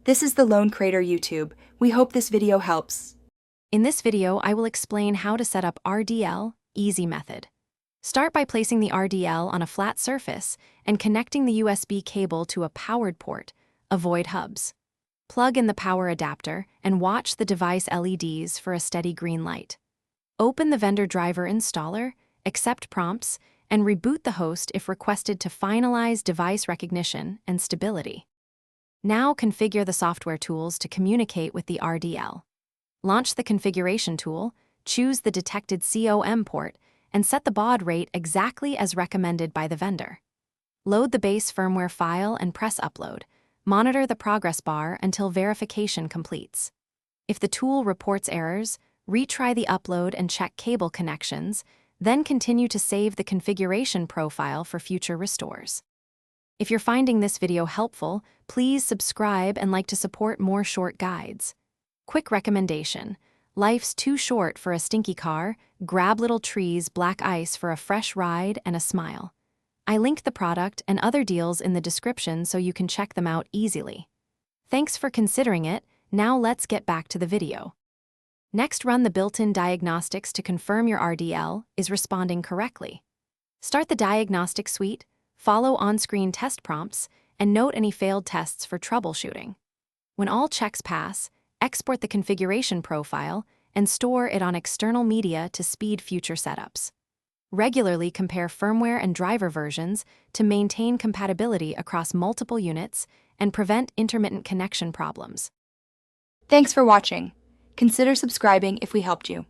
This is the Lone Creator YouTube. We hope this video helps. In this video, I will explain how to set up RDL easy method. Start by placing the RDL on a flat surface and connecting the USB cable to a powered port. Avoid hubs. Plug in the power adapter and watch the device LEDs for a steady green light. Open the vendor driver installer, accept prompts, and reboot the host if requested to finalize device recognition and stability. Now configure the software tools to communicate with the RDL. Launch the configuration tool, choose the detected COM port, and set the baud rate exactly as recommended by the vendor. Load the base firmware file and press upload. Monitor the progress bar until verification completes. If the tool reports errors, retry the upload and check cable connections, then continue to save the configuration profile for future restores. If you're finding this video helpful, please subscribe and like to support more short guides. Quick recommendation: life's too short for a stinky car. Grab Little Trees Black Ice for a fresh ride and a smile. I linked the product and other deals in the description so you can check them out easily. Thanks for considering it. Now let's get back to the video. Next, run the built-in diagnostics to confirm your RDL is responding correctly. Start the diagnostic suite, follow on-screen test prompts, and note any failed tests for troubleshooting. When all checks pass, export the configuration profile and store it on external media to speed future setups. Regularly compare firmware and driver versions to maintain compatibility across multiple units and prevent intermittent connection problems. Thanks for watching. Consider subscribing if we helped you.